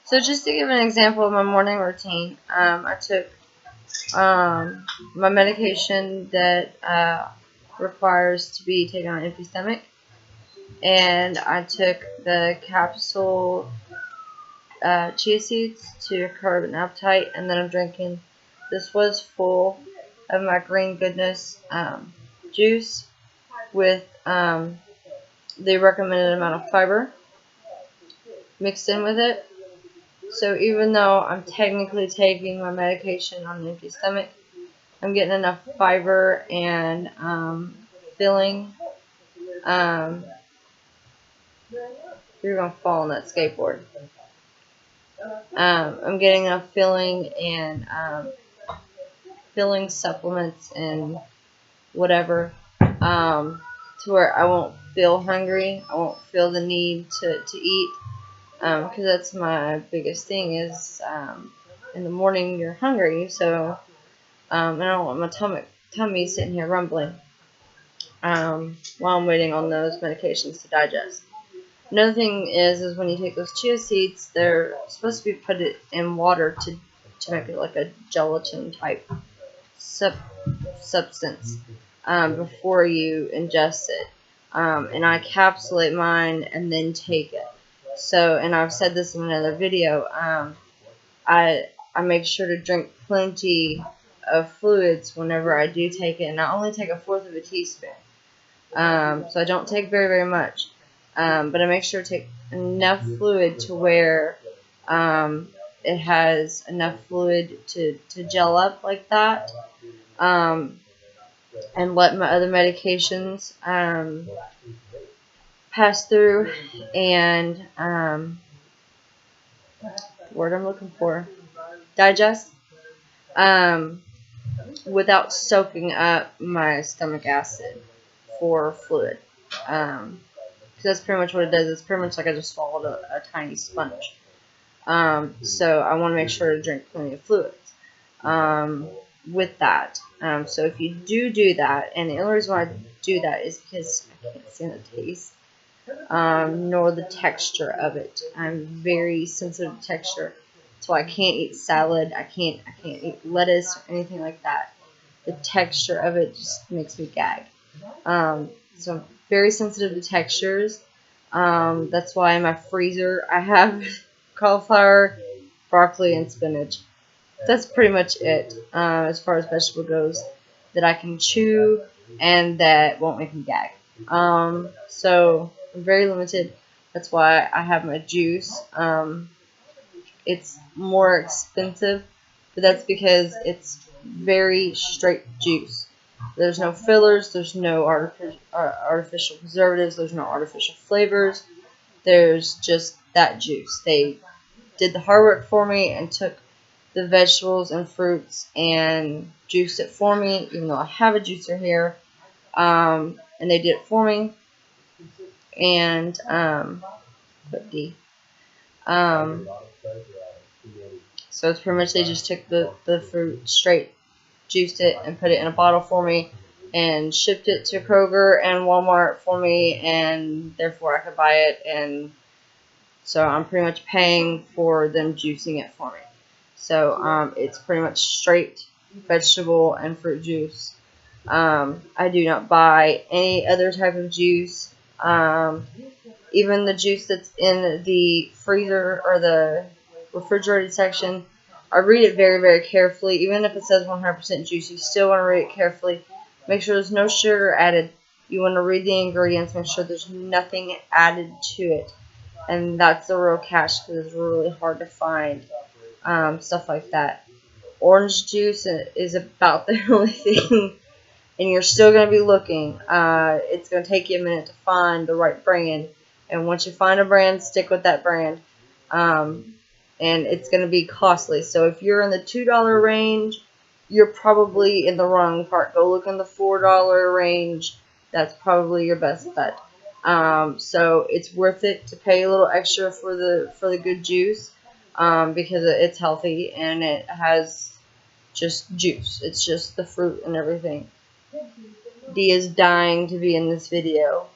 So just to give an example of my morning routine, I took my medication that requires to be taken on an empty stomach, and I took the capsule chia seeds to curb an appetite, and then I'm drinking. This was full of my green goodness juice with the recommended amount of fiber mixed in with it. So even though I'm technically taking my medication on an empty stomach, I'm getting enough fiber and filling. You're going to fall on that skateboard. I'm getting enough filling and filling supplements and whatever to where I won't feel hungry. I won't feel the need to eat. Because that's my biggest thing is in the morning you're hungry, so I don't want my tummy sitting here rumbling while I'm waiting on those medications to digest. Another thing is when you take those chia seeds, they're supposed to be put in water to make it like a gelatin type substance before you ingest it. And I capsulate mine and then take it. So, and I've said this in another video, I make sure to drink plenty of fluids whenever I do take it, and I only take 1/4 of a teaspoon. So I don't take very, very much. But I make sure to take enough fluid to where it has enough fluid to gel up like that. And let my other medications pass through and word I'm looking for, digest, without soaking up my stomach acid for fluid. Because that's pretty much what it does. It's pretty much like I just swallowed a tiny sponge. So I want to make sure to drink plenty of fluids with that. So if you do that, and the only reason why I do that is because I can't stand the taste nor the texture of it. I'm very sensitive to texture. That's why I can't eat salad. I can't eat lettuce or anything like that. The texture of it just makes me gag. So I'm very sensitive to textures. That's why in my freezer I have cauliflower, broccoli, and spinach. That's pretty much it as far as vegetable goes that I can chew and that won't make me gag. So I'm very limited. That's why I have my juice. It's more expensive, but that's because it's very straight juice. There's no fillers. There's no artificial preservatives. There's no artificial flavors. There's just that juice. They did the hard work for me and took the vegetables and fruits and juiced it for me, even though I have a juicer here. And they did it for me. And put D. So it's pretty much they just took the fruit straight, juiced it, and put it in a bottle for me, and shipped it to Kroger and Walmart for me, and therefore I could buy it. And so I'm pretty much paying for them juicing it for me. So it's pretty much straight vegetable and fruit juice. I do not buy any other type of juice. Even the juice that's in the freezer or the refrigerated section, I read it very, very carefully. Even if it says 100% juice, you still want to read it carefully. Make sure there's no sugar added. You want to read the ingredients, make sure there's nothing added to it. And that's the real catch, because it's really hard to find stuff like that. Orange juice is about the only thing, and you're still going to be looking. It's going to take you a minute to find the right brand. And once you find a brand, stick with that brand. And it's going to be costly. So if you're in the $2 range, you're probably in the wrong part. Go look in the $4 range. That's probably your best bet. So it's worth it to pay a little extra for the good juice, because it's healthy and it has just juice. It's just the fruit and everything. Dee is dying to be in this video.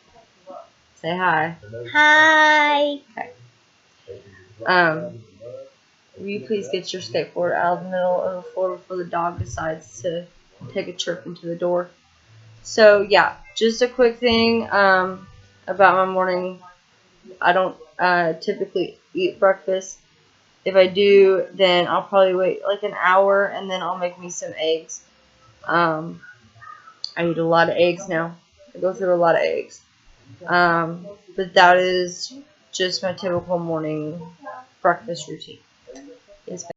Say hi. Hi. Okay. will you please get your skateboard out of the middle of the floor before the dog decides to take a trip into the door? So yeah, just a quick thing about my morning. I don't typically eat breakfast. If I do, then I'll probably wait like an hour and then I'll make me some eggs. I eat a lot of eggs now. I go through a lot of eggs. But that is just my typical morning breakfast routine. Yes,